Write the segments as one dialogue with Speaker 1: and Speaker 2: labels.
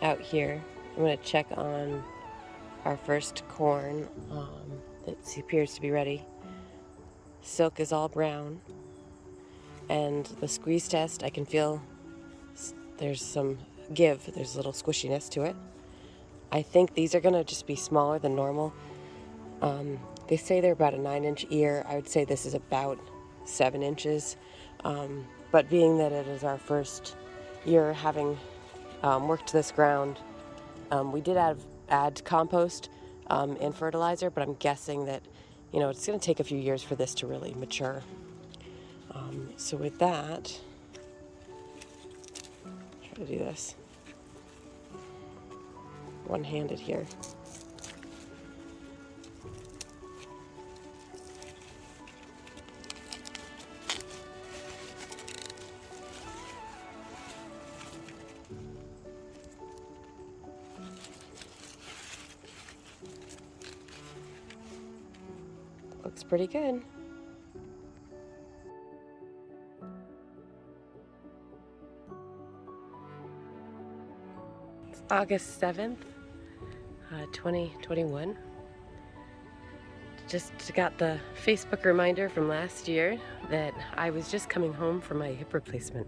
Speaker 1: out here. I'm going to check on our first corn that appears to be ready. Silk is all brown, and the squeeze test, I can feel there's some give, there's a little squishiness to it. I think these are going to just be smaller than normal. They say they're about a 9-inch ear. I would say this is about 7 inches. But being that it is our first year having worked this ground, we did add compost and fertilizer, but I'm guessing that, it's going to take a few years for this to really mature. So with that, try to do this one-handed here. Looks pretty good. It's August 7th, 2021. Just got the Facebook reminder from last year that I was just coming home from my hip replacement.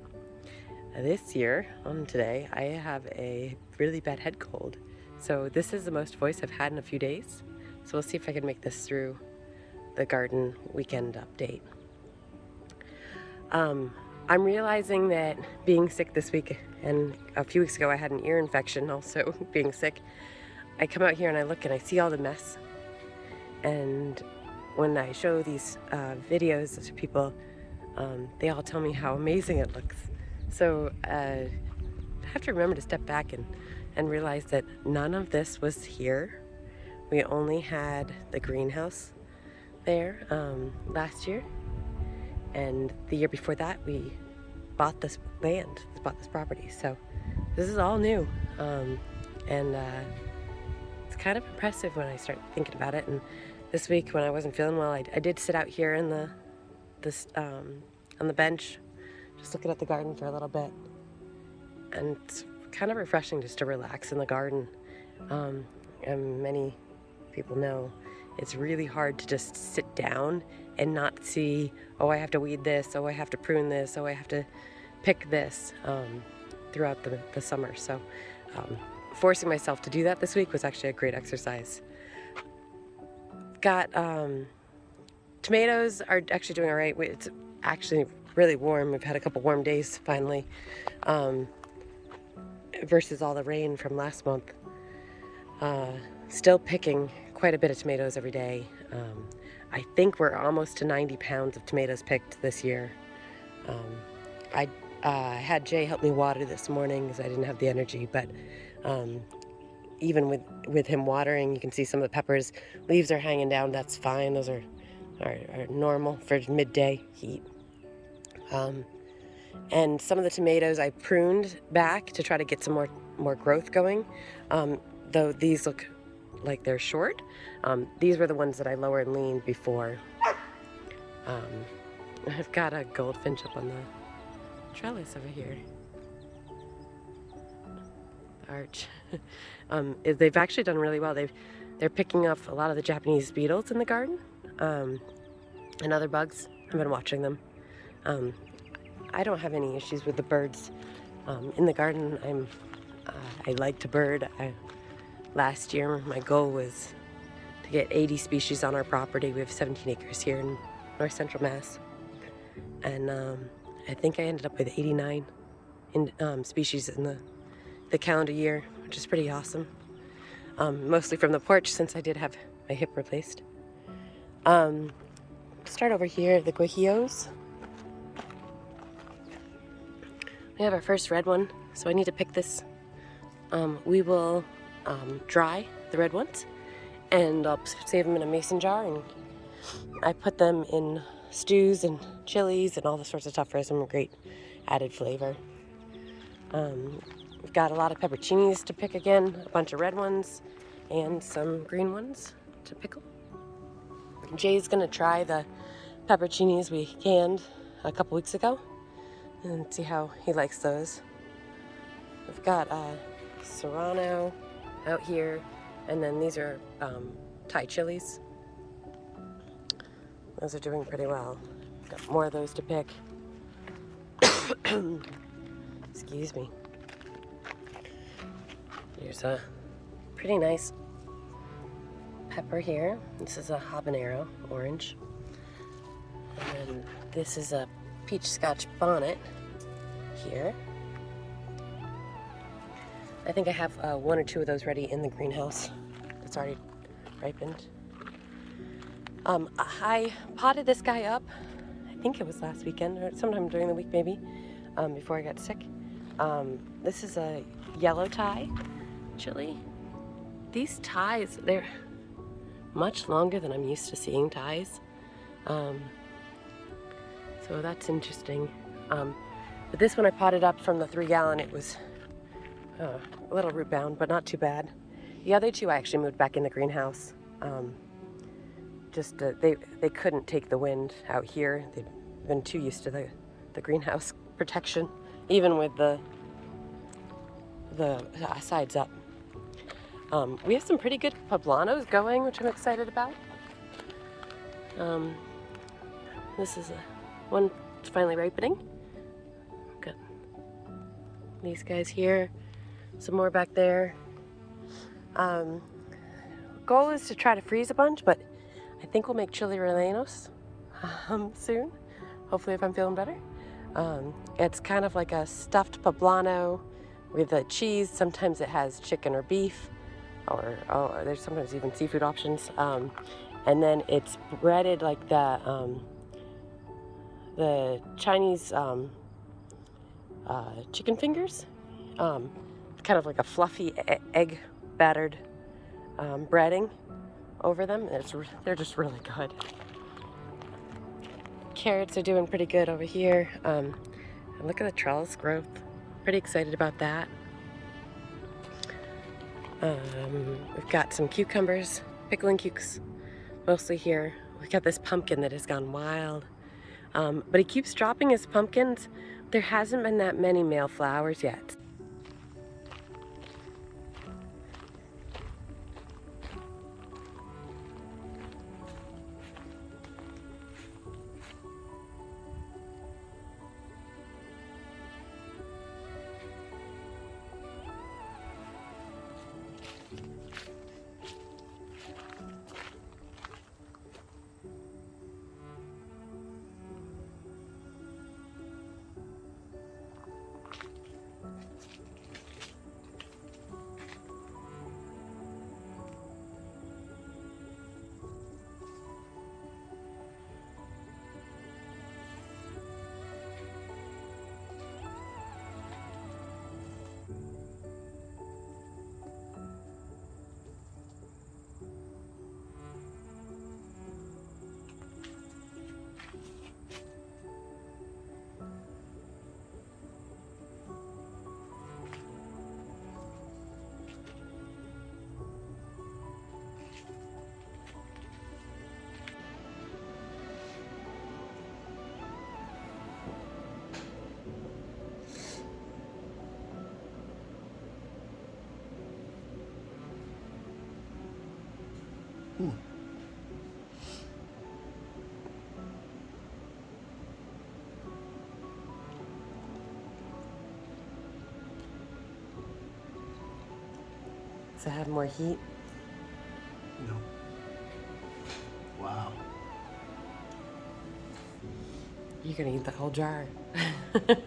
Speaker 1: This year, on today, I have a really bad head cold. So this is the most voice I've had in a few days. So we'll see if I can make this through the garden weekend update. I'm realizing that being sick this week, and a few weeks ago I had an ear infection also being sick. I come out here and I look and I see all the mess. And when I show these videos to people, they all tell me how amazing it looks. So I have to remember to step back and realize that none of this was here. We only had the greenhouse there last year, and the year before that we bought this land, bought this property. So this is all new, and it's kind of impressive when I start thinking about it. And this week when I wasn't feeling well, I did sit out here in on the bench, just looking at the garden for a little bit, and it's kind of refreshing just to relax in the garden. And many people know it's really hard to just sit down and not see, oh, I have to weed this, oh, I have to prune this, oh, I have to pick this throughout the summer. So forcing myself to do that this week was actually a great exercise. Got tomatoes are actually doing all right. It's actually really warm. We've had a couple warm days finally, versus all the rain from last month. Still picking quite a bit of tomatoes every day. I think we're almost to 90 pounds of tomatoes picked this year. I had Jay help me water this morning because I didn't have the energy, but even with him watering, you can see some of the peppers leaves are hanging down. That's fine. Those are normal for midday heat. And some of the tomatoes I pruned back to try to get some more growth going. Though these look like they're short. These were the ones that I lowered and leaned before. I've got a goldfinch up on the trellis over here. The arch. They've actually done really well. They're picking up a lot of the Japanese beetles in the garden, and other bugs. I've been watching them. I don't have any issues with the birds in the garden. I like to bird. Last year, my goal was to get 80 species on our property. We have 17 acres here in North Central Mass. And I think I ended up with 89 species in the calendar year, which is pretty awesome. Mostly from the porch since I did have my hip replaced. Start over here, the guajillos. We have our first red one, so I need to pick this. We will dry the red ones, and I'll save them in a mason jar, and I put them in stews and chilies and all the sorts of stuff for some great added flavor. We've got a lot of pepperoncinis to pick again, a bunch of red ones and some green ones to pickle. Jay's gonna try the pepperoncinis we canned a couple weeks ago and see how he likes those. We've got serrano out here, and then these are Thai chilies. Those are doing pretty well. Got more of those to pick. Excuse me. Here's a pretty nice pepper here. This is a habanero orange. And then this is a peach scotch bonnet here. I think I have one or two of those ready in the greenhouse. It's already ripened. I potted this guy up, I think it was last weekend or sometime during the week maybe, before I got sick. This is a yellow Thai chili. These Thais, they're much longer than I'm used to seeing Thais. So that's interesting. But this one I potted up from the 3-gallon. It was a little root bound, but not too bad. The other two I actually moved back in the greenhouse. They couldn't take the wind out here. They've been too used to the greenhouse protection, even with the sides up. We have some pretty good poblanos going, which I'm excited about. This is one that's finally ripening. Got these guys here, some more back there. Goal is to try to freeze a bunch, but I think we'll make chili rellenos soon, hopefully if I'm feeling better. It's kind of like a stuffed poblano with a cheese. Sometimes it has chicken or beef, or there's sometimes even seafood options. And then it's breaded like the Chinese chicken fingers, kind of like a fluffy egg battered breading over them. They're just really good. Carrots are doing pretty good over here. And look at the trellis growth. Pretty excited about that. We've got some cucumbers, pickling cukes, mostly here. We've got this pumpkin that has gone wild. But he keeps dropping his pumpkins. There hasn't been that many male flowers yet. Does it have more heat?
Speaker 2: No. Wow.
Speaker 1: You're gonna eat the whole jar.
Speaker 2: There's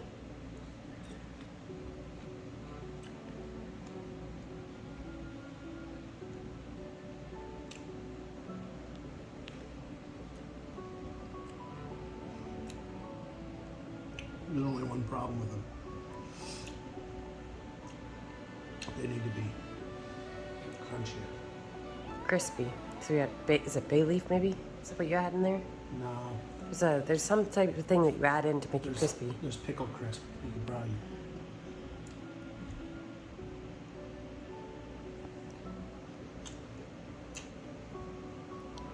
Speaker 2: only one problem with them. They need to be crunchier.
Speaker 1: Crispy. So we had, is it bay leaf maybe? Is that what you had in there?
Speaker 2: No.
Speaker 1: There's some type of thing that you add in to make it crispy.
Speaker 2: There's pickle crisp. You can probably.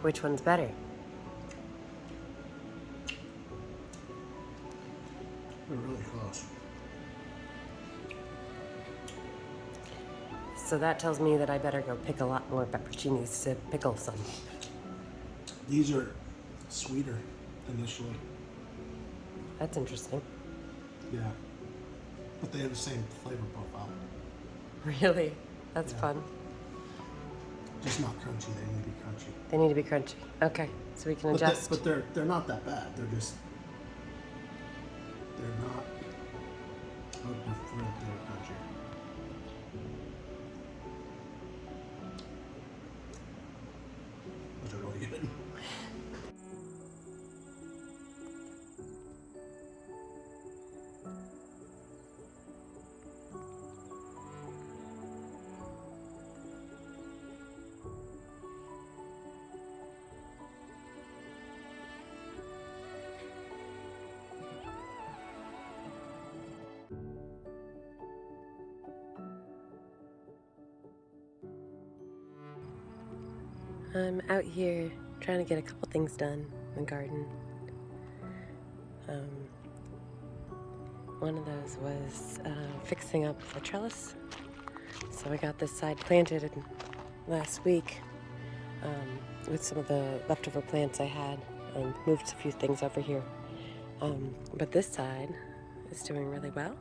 Speaker 1: Which one's better?
Speaker 2: They're really close.
Speaker 1: So that tells me that I better go pick a lot more pepperoncinis to pickle some.
Speaker 2: These are sweeter initially.
Speaker 1: That's interesting.
Speaker 2: Yeah. But they have the same flavor profile.
Speaker 1: Really? That's
Speaker 2: Yeah.
Speaker 1: fun.
Speaker 2: Just not crunchy. They need to be crunchy.
Speaker 1: They need to be crunchy. Okay, so we can adjust.
Speaker 2: But they're not that bad. They're not. I would prefer if they were crunchy. Those are really good.
Speaker 1: I'm out here trying to get a couple things done in the garden. One of those was fixing up the trellis. So I got this side planted last week with some of the leftover plants I had and moved a few things over here. But this side is doing really well.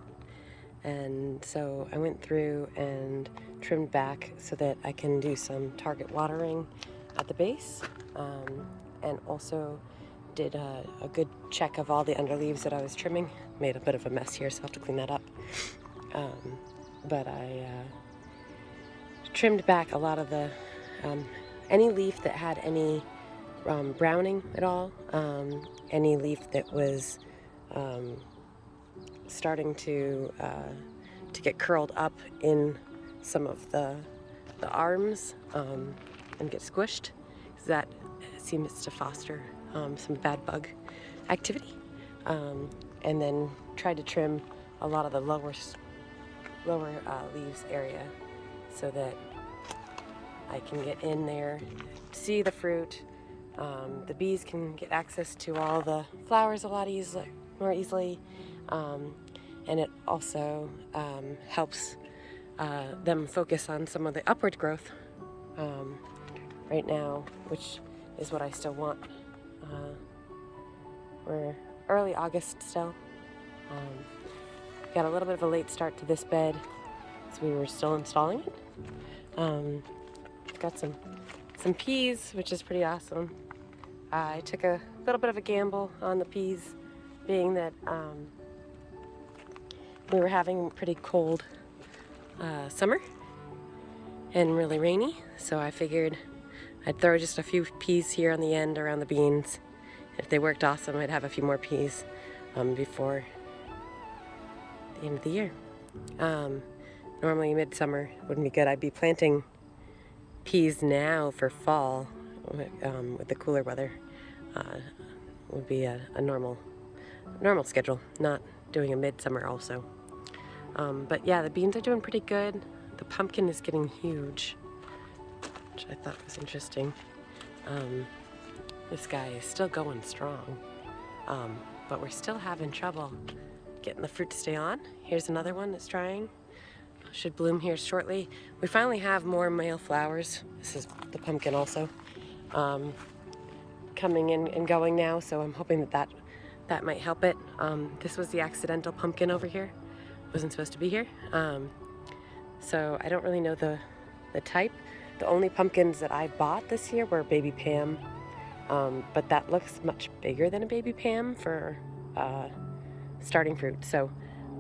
Speaker 1: And so I went through and trimmed back so that I can do some target watering at the base, and also did a good check of all the underleaves that I was trimming. Made a bit of a mess here, so I'll have to clean that up. But I trimmed back a lot of the any leaf that had any browning at all, any leaf that was starting to get curled up in some of the arms and get squished, because that seems to foster some bad bug activity. And then tried to trim a lot of the lower leaves area so that I can get in there, see the fruit. The bees can get access to all the flowers a lot more easily. And it also helps them focus on some of the upward growth right now, which is what I still want. We're early August still. Got a little bit of a late start to this bed, so we were still installing it. Got some peas, which is pretty awesome. I took a little bit of a gamble on the peas, being that we were having a pretty cold summer and really rainy, so I figured I'd throw just a few peas here on the end around the beans. If they worked awesome, I'd have a few more peas before the end of the year. Normally midsummer wouldn't be good. I'd be planting peas now for fall with the cooler weather. Would be a normal schedule, not doing a midsummer also. But yeah, the beans are doing pretty good. The pumpkin is getting huge, which I thought was interesting. This guy is still going strong, but we're still having trouble getting the fruit to stay on. Here's another one that's trying. Should bloom here shortly. We finally have more male flowers. This is the pumpkin also, coming in and going now, so I'm hoping that might help it. This was the accidental pumpkin over here. Wasn't supposed to be here. So I don't really know the type. The only pumpkins that I bought this year were Baby Pam, but that looks much bigger than a Baby Pam for starting fruit. So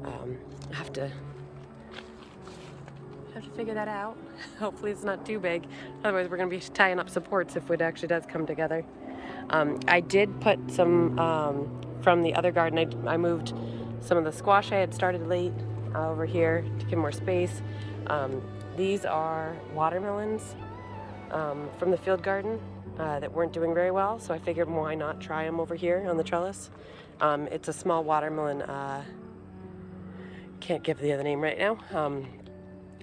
Speaker 1: I have to figure that out. Hopefully it's not too big. Otherwise we're gonna be tying up supports if it actually does come together. I did put some from the other garden. I moved some of the squash I had started late over here to give more space. These are watermelons from the field garden that weren't doing very well, so I figured why not try them over here on the trellis. It's a small watermelon. Can't give the other name right now.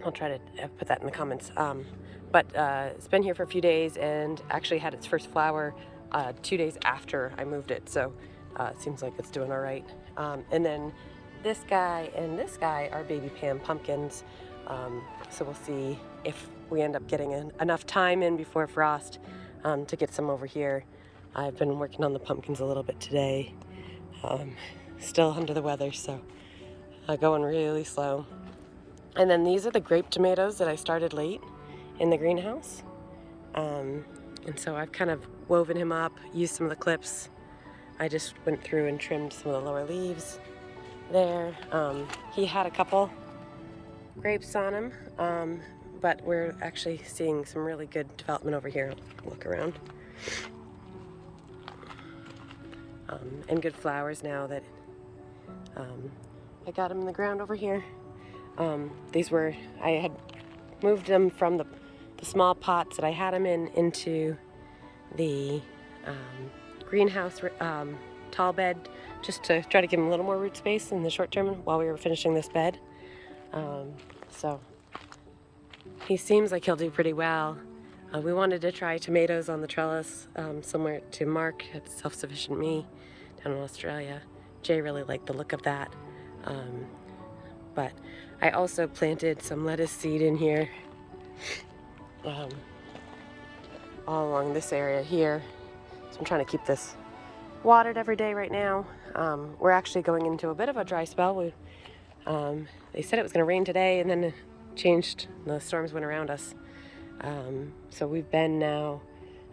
Speaker 1: I'll try to put that in the comments. But it's been here for a few days and actually had its first flower 2 days after I moved it, so it seems like it's doing all right. And then this guy and this guy are Baby Pam pumpkins. So we'll see if we end up getting enough time in before frost to get some over here. I've been working on the pumpkins a little bit today. Still under the weather, so going really slow. And then these are the grape tomatoes that I started late in the greenhouse. And so I've kind of woven him up, used some of the clips. I just went through and trimmed some of the lower leaves there. He had a couple grapes on him, but we're actually seeing some really good development over here. Look around. And good flowers now that I got them in the ground over here. I had moved them from the small pots that I had them in into the greenhouse tall bed, just to try to give them a little more root space in the short term while we were finishing this bed. So he seems like he'll do pretty well. We wanted to try tomatoes on the trellis, similar to Mark at Self-Sufficient Me down in Australia. Jay really liked the look of that. But I also planted some lettuce seed in here, all along this area here. So I'm trying to keep this watered every day right now. We're actually going into a bit of a dry spell. They said it was going to rain today, and then it changed. The storms went around us. So we've been now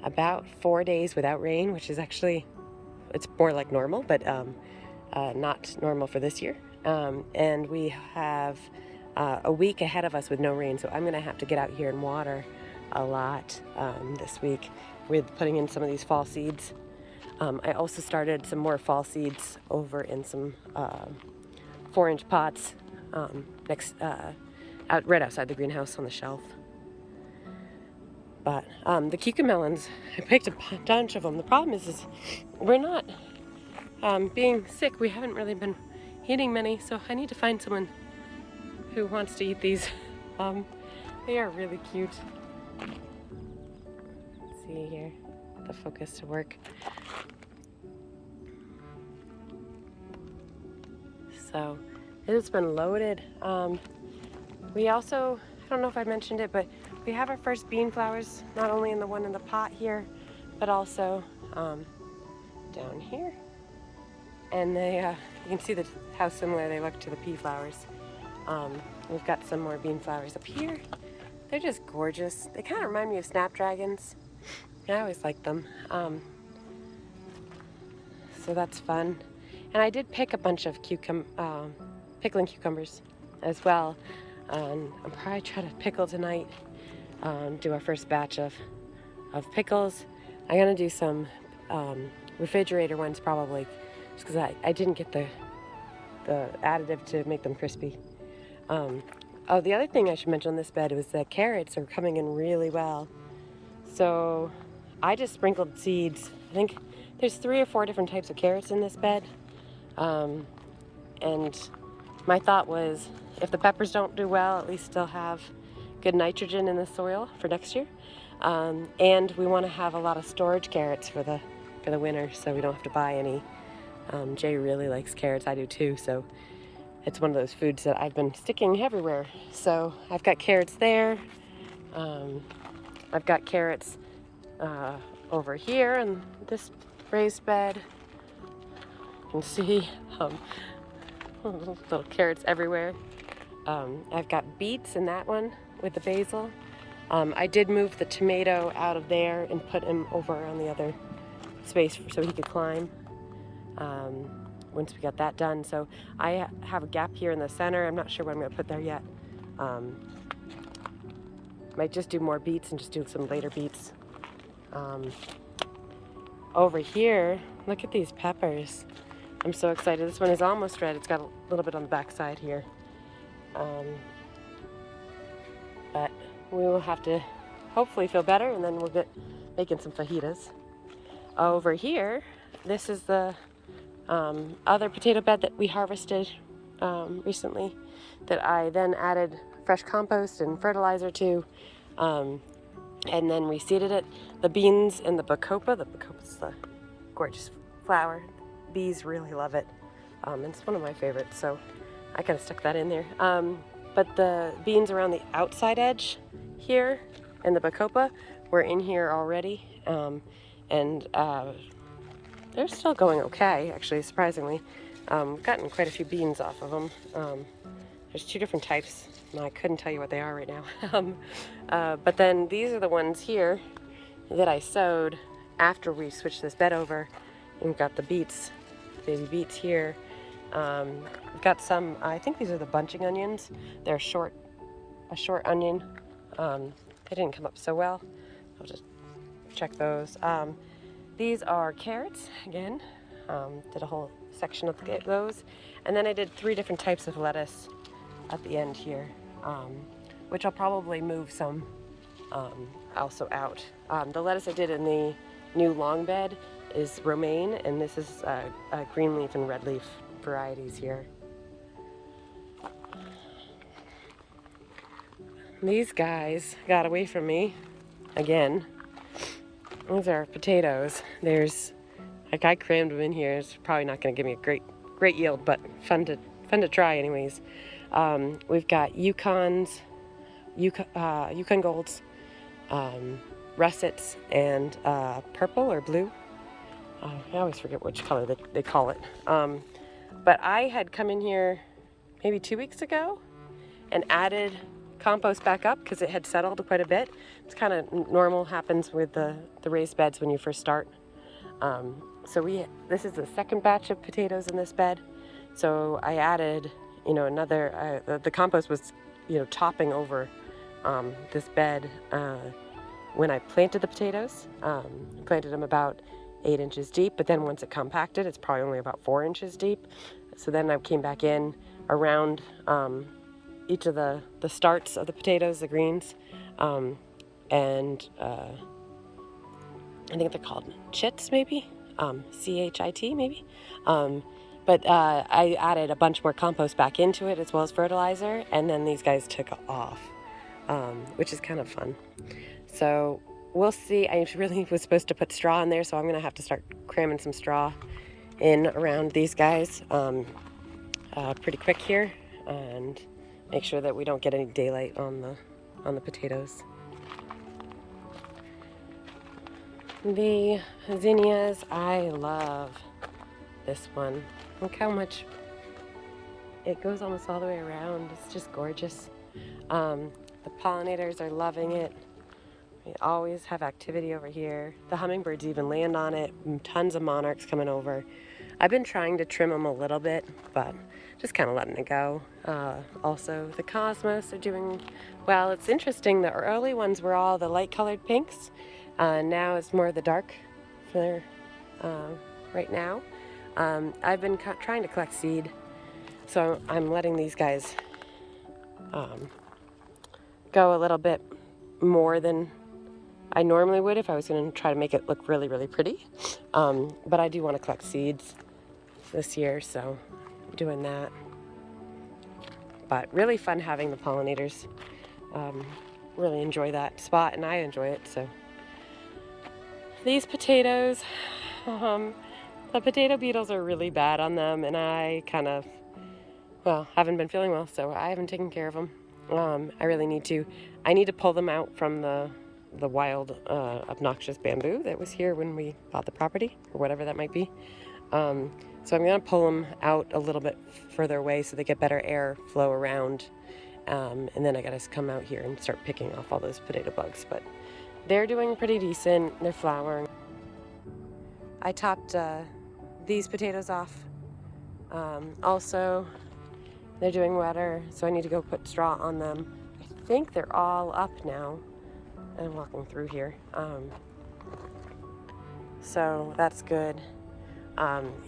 Speaker 1: about 4 days without rain, which is actually, it's more like normal, but not normal for this year. And we have a week ahead of us with no rain, so I'm going to have to get out here and water a lot this week with putting in some of these fall seeds. I also started some more fall seeds over in some 4-inch pots right outside the greenhouse on the shelf. But the cucamelons, I picked a bunch of them. The problem is we're not being sick. We haven't really been eating many, so I need to find someone who wants to eat these. They are really cute. Let's see here, the focus to work. So it's been loaded. We also, I don't know if I mentioned it, but we have our first bean flowers, not only in the one in the pot here, but also down here. And they, you can see how similar they look to the pea flowers. We've got some more bean flowers up here. They're just gorgeous. They kind of remind me of snapdragons. I always like them. So that's fun. And I did pick a bunch of pickling cucumbers as well. I'll probably try to pickle tonight. Do our first batch of pickles. I'm gonna do some refrigerator ones probably, just because I didn't get the additive to make them crispy. Oh, the other thing I should mention on this bed was that carrots are coming in really well. So I just sprinkled seeds. I think there's 3 or 4 different types of carrots in this bed. And my thought was, if the peppers don't do well, at least they'll have good nitrogen in the soil for next year. And we want to have a lot of storage carrots for the winter, so we don't have to buy any. Jay really likes carrots, I do too, so it's one of those foods that I've been sticking everywhere. So I've got carrots there. I've got carrots over here in this raised bed. You can see little carrots everywhere. I've got beets in that one with the basil. I did move the tomato out of there and put him over on the other space so he could climb once we got that done. So I have a gap here in the center. I'm not sure what I'm going to put there yet. Might just do more beets and just do some later beets. Over here, look at these peppers. I'm so excited. This one is almost red. It's got a little bit on the back side here. But we will have to hopefully feel better, and then we'll get making some fajitas. Over here, this is the other potato bed that we harvested recently, that I then added fresh compost and fertilizer to, and then reseeded it. The beans and the bacopa's the gorgeous flower. Bees really love it. It's one of my favorites, so I kind of stuck that in there. but the beans around the outside edge here and the bacopa were in here already. And they're still going okay, actually, surprisingly. We've gotten quite a few beans off of them. There's 2 different types, and I couldn't tell you what they are right now. But then these are the ones here that I sowed after we switched this bed over. And we've got the beets, baby beets here. We've got some, I think these are the bunching onions. They're a short onion. They didn't come up so well. I'll just check those. These are carrots, again. Did a whole section of those. And then I did 3 different types of lettuce at the end here, which I'll probably move some also out. The lettuce I did in the new long bed is romaine, and this is green leaf and red leaf varieties here. These guys got away from me again. These are potatoes. There's, like, I crammed them in here. It's probably not going to give me a great yield, but fun to try anyways. We've got Yukon Golds, russets, and purple or blue. I always forget which color they call it. But I had come in here maybe 2 weeks ago and added compost back up because it had settled quite a bit. It's kind of normal, happens with the raised beds when you first start. So this is the second batch of potatoes in this bed. So I added, another, the compost was, topping over this bed when I planted the potatoes. I planted them about 8 inches deep, but then once it compacted, it's probably only about 4 inches deep. So then I came back in around each of the starts of the potatoes, the greens, and I think they're called chits, maybe, C-H-I-T, maybe. But I added a bunch more compost back into it as well as fertilizer, and then these guys took off, which is kind of fun. So we'll see. I really was supposed to put straw in there, so I'm going to have to start cramming some straw in around these guys pretty quick here, and make sure that we don't get any daylight on the potatoes. The zinnias, I love this one. Look how much it goes almost all the way around. It's just gorgeous. The pollinators are loving it. We always have activity over here. The hummingbirds even land on it. Tons of monarchs coming over. I've been trying to trim them a little bit, but just kind of letting it go. Also, the cosmos are doing well. It's interesting, the early ones were all the light colored pinks. Now it's more the dark for right now. I've been trying to collect seed, so I'm letting these guys go a little bit more than I normally would if I was going to try to make it look really, really pretty. But I do want to collect seeds this year, so I'm doing that. But really fun having the pollinators. Really enjoy that spot, and I enjoy it. So these potatoes, the potato beetles are really bad on them, and I kind of, haven't been feeling well, so I haven't taken care of them. I really need to. I need to pull them out from the wild, obnoxious bamboo that was here when we bought the property, or whatever that might be. So I'm going to pull them out a little bit further away so they get better air flow around. And then I got to come out here and start picking off all those potato bugs. But they're doing pretty decent. They're flowering. I topped these potatoes off. Also, they're doing better, so I need to go put straw on them. I think they're all up now. I'm walking through here. So that's good.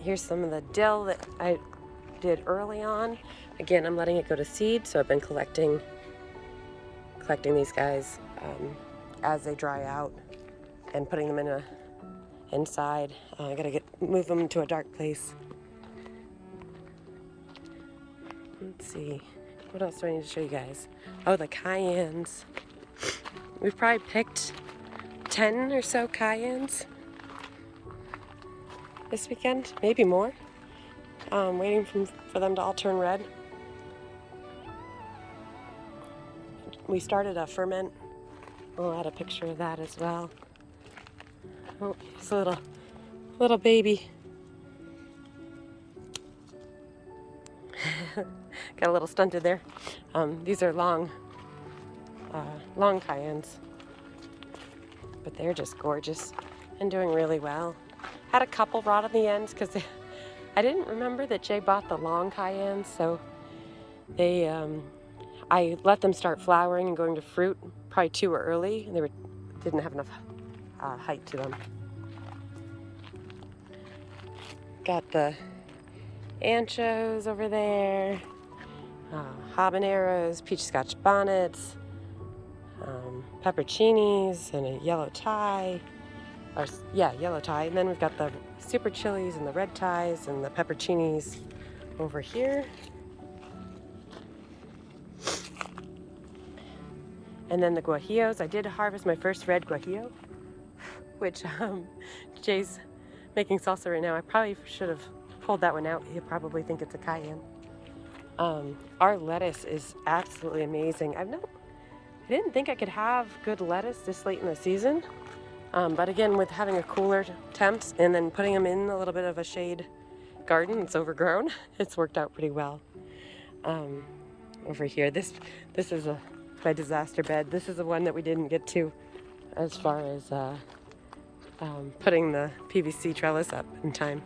Speaker 1: Here's some of the dill that I did early on. Again, I'm letting it go to seed, so I've been collecting these guys as they dry out and putting them inside. I gotta move them to a dark place. Let's see, what else do I need to show you guys? Oh, the cayennes. We've probably picked 10 or so cayennes this weekend, maybe more. Waiting for them to all turn red. we started a ferment. We'll add a picture of that as well. Oh, it's a little baby. Got a little stunted there. These are long cayennes, but they're just gorgeous and doing really well. Had a couple rot on the ends because I didn't remember that Jay bought the long cayennes, so they I let them start flowering and going to fruit probably too early, and they didn't have enough height to them. Got the anchos over there, habaneros, peach scotch bonnets, pepperoncinis, and a yellow Thai. Yellow Thai. And then we've got the super chilies and the red Thais and the pepperoncinis over here. And then the guajillos. I did harvest my first red guajillo, which Jay's making salsa right now. I probably should have pulled that one out. He'll probably think it's a cayenne. Our lettuce is absolutely amazing. I didn't think I could have good lettuce this late in the season. But again, with having a cooler temps and then putting them in a little bit of a shade garden, it's overgrown. It's worked out pretty well. Over here, this is my disaster bed. This is the one that we didn't get to as far as putting the PVC trellis up in time.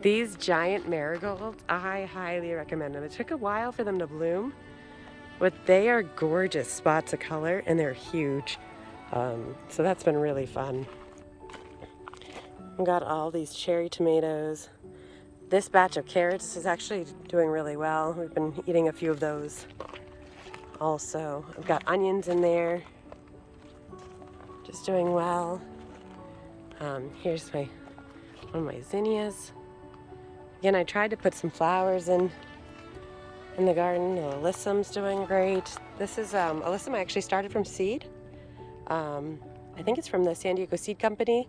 Speaker 1: These giant marigolds, I highly recommend them. It took a while for them to bloom, but they are gorgeous spots of color and they're huge. So that's been really fun. We've got all these cherry tomatoes. This batch of carrots is actually doing really well. We've been eating a few of those. Also, I've got onions in there, just doing well. Here's one of my zinnias. Again, I tried to put some flowers in the garden. The alyssum's doing great. This is alyssum I actually started from seed. I think it's from the San Diego Seed Company.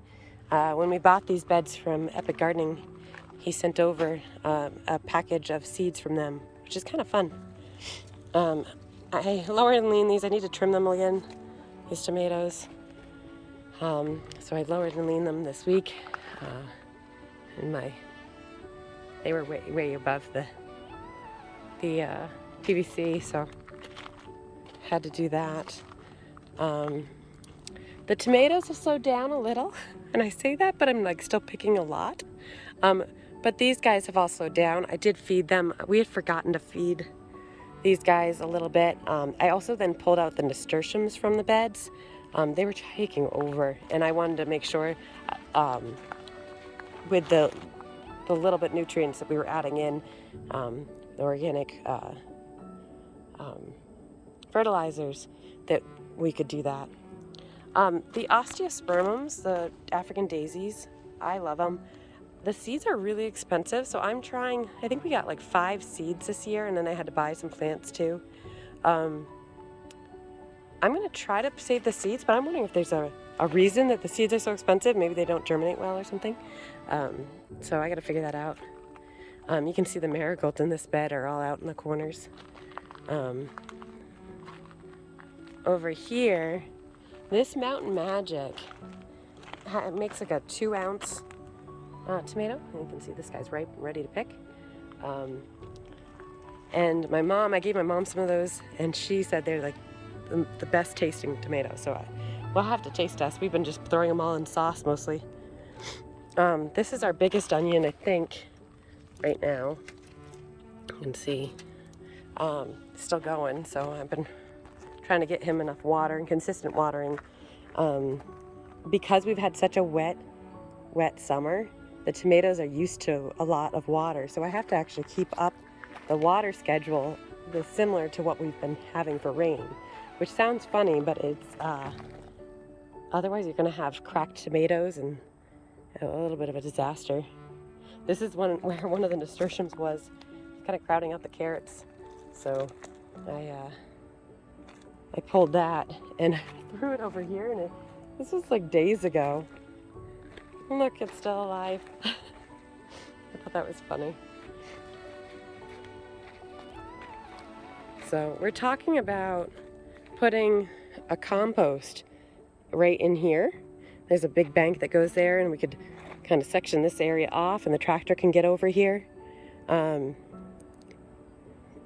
Speaker 1: When we bought these beds from Epic Gardening, he sent over a package of seeds from them, which is kind of fun. I lower and lean these. I need to trim them again, these tomatoes. So I lowered and leaned them this week. They were way above the PVC, so had to do that. The tomatoes have slowed down a little, and I say that, but I'm like still picking a lot. But these guys have all slowed down. I did feed them. We had forgotten to feed these guys a little bit. I also then pulled out the nasturtiums from the beds. They were taking over, and I wanted to make sure with the little bit nutrients that we were adding in, the organic fertilizers, that we could do that. The osteospermums, the African daisies, I love them. The seeds are really expensive, so I think we got like 5 seeds this year, and then I had to buy some plants too. I'm going to try to save the seeds, but I'm wondering if there's a reason that the seeds are so expensive. Maybe they don't germinate well or something. So I got to figure that out. You can see the marigolds in this bed are all out in the corners. Over here, this Mountain Magic makes like a 2-ounce tomato. And you can see this guy's ripe and ready to pick. And I gave my mom some of those, and she said they're like the best tasting tomato. So we'll have to taste test. We've been just throwing them all in sauce mostly. This is our biggest onion, I think, right now. You can see still going. So I've been trying to get him enough water and consistent watering. Because we've had such a wet summer, the tomatoes are used to a lot of water. So I have to actually keep up the water schedule similar to what we've been having for rain, which sounds funny, but it's otherwise you're going to have cracked tomatoes and a little bit of a disaster. This is where one of the nasturtiums was kind of crowding out the carrots. So I pulled that and threw it over here, and this was like days ago. Look, it's still alive. I thought that was funny. So we're talking about putting a compost right in here. There's a big bank that goes there, and we could kind of section this area off and the tractor can get over here. But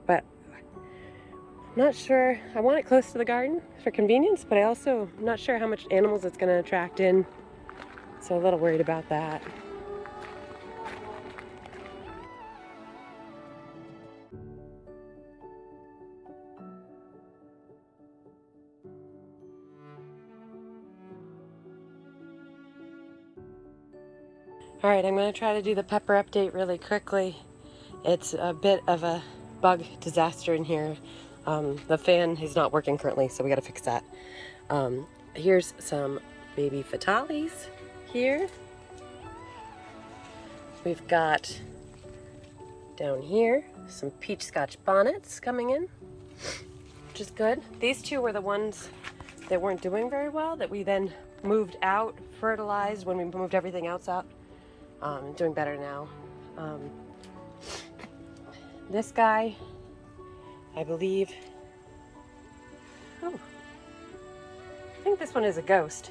Speaker 1: I'm not sure. I want it close to the garden for convenience, but I also am not sure how much animals it's going to attract in. So a little worried about that. All right, I'm going to try to do the pepper update really quickly. It's a bit of a bug disaster in here. The fan is not working currently, so we got to fix that. Here's some baby fatales here. We've got down here some peach scotch bonnets coming in, which is good. These two were the ones that weren't doing very well that we then moved out, fertilized when we moved everything else out. Doing better now. This guy, I believe, I think this one is a ghost.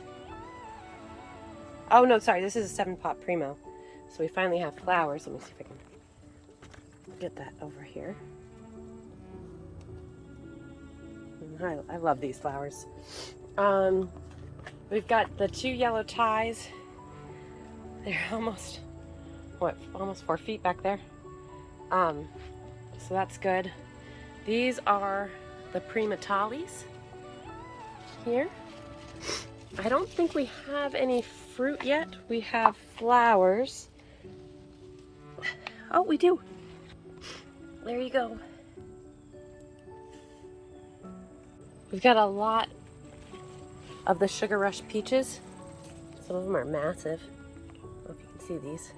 Speaker 1: Oh no, sorry, this is a 7-pot primo. So we finally have flowers. Let me see if I can get that over here. I love these flowers. We've got the 2 yellow ties. They're almost 4 feet back there. So that's good. These are the primatales here. I don't think we have any fruit yet. We have flowers. Oh, we do. There you go. We've got a lot of the Sugar Rush peaches. Some of them are massive. I don't know if you can see these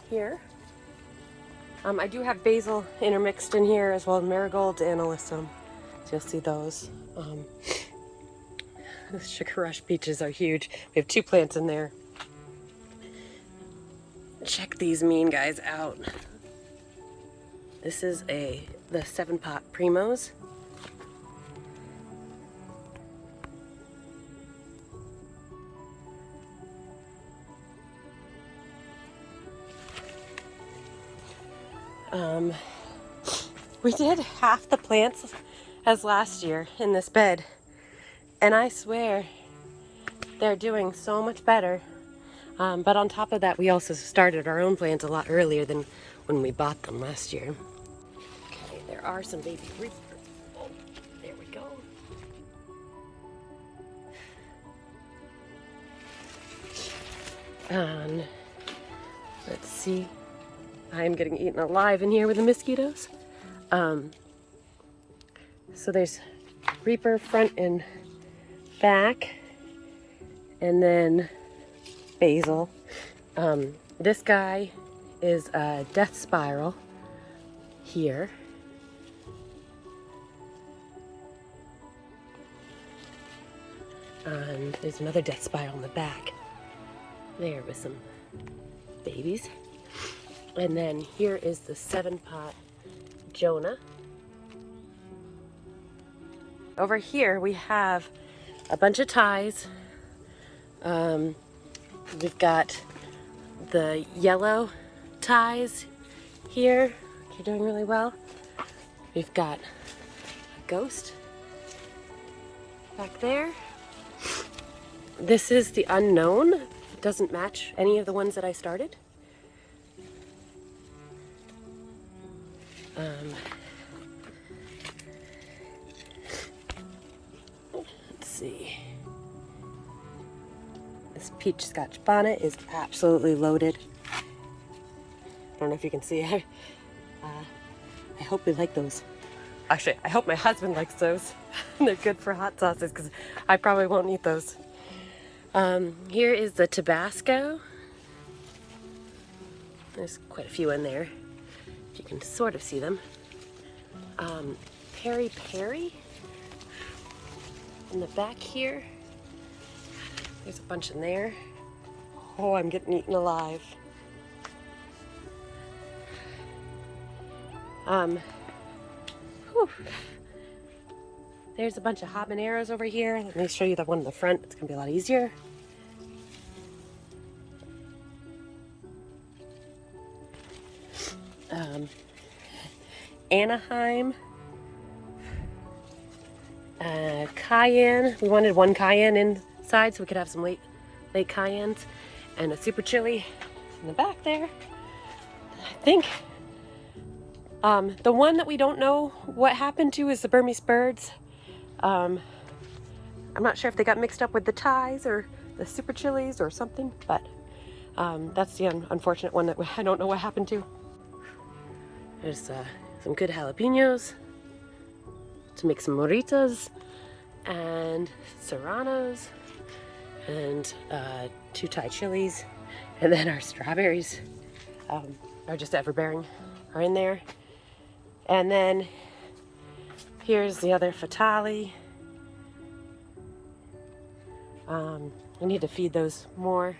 Speaker 1: here. I do have basil intermixed in here as well as marigolds and alyssum, so you'll see those. The Sugar Rush peaches are huge. We have 2 plants in there. Check these mean guys out. This is the 7-pot primos. We did half the plants as last year in this bed, and I swear they're doing so much better. But on top of that, we also started our own plants a lot earlier than when we bought them last year. Okay, there are some baby reapers. Oh, there we go. And let's see. I'm getting eaten alive in here with the mosquitoes. So there's Reaper front and back, and then basil. This guy is a death spiral here. And there's another death spiral in the back there with some babies. And then here is the 7-pot Jonah. Over here we have a bunch of ties. We've got the yellow ties here, which are doing really well. We've got a ghost back there. This is the unknown. It doesn't match any of the ones that I started. Let's see. This peach scotch bonnet is absolutely loaded. I don't know if you can see. I hope we like those. Actually, I hope my husband likes those. They're good for hot sauces because I probably won't eat those. Here is the Tabasco. There's quite a few in there. You can sort of see them. Peri Peri in the back here. There's a bunch in there. Oh, I'm getting eaten alive. Whew. There's a bunch of habaneros over here. Let me show you the one in the front. It's gonna be a lot easier. Anaheim, cayenne. We wanted one cayenne inside so we could have some late cayennes, and a super chili in the back there. I think the one that we don't know what happened to is the Burmese birds. I'm not sure if they got mixed up with the Thais or the super chilies or something, but that's the unfortunate one that I don't know what happened to. There's some good jalapenos to make some morritas and serranos and 2 Thai chilies, and then our strawberries are just everbearing are in there. And then here's the other fatali. We need to feed those more,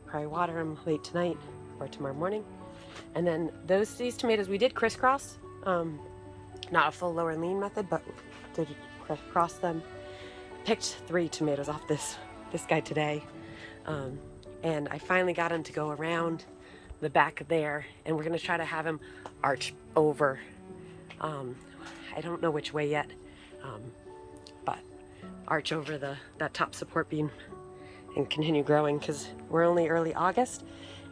Speaker 1: probably water them late tonight or tomorrow morning. And then these tomatoes we did crisscross, not a full lower lean method, but did crisscross them. Picked 3 tomatoes off this guy today, and I finally got him to go around the back there, and we're gonna try to have him arch over. I don't know which way yet, but arch over that top support beam and continue growing, because we're only early August.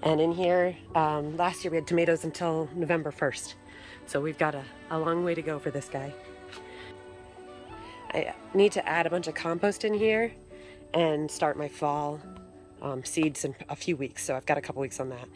Speaker 1: And in here, last year we had tomatoes until November 1st. So we've got a long way to go for this guy. I need to add a bunch of compost in here and start my fall seeds in a few weeks. So I've got a couple weeks on that.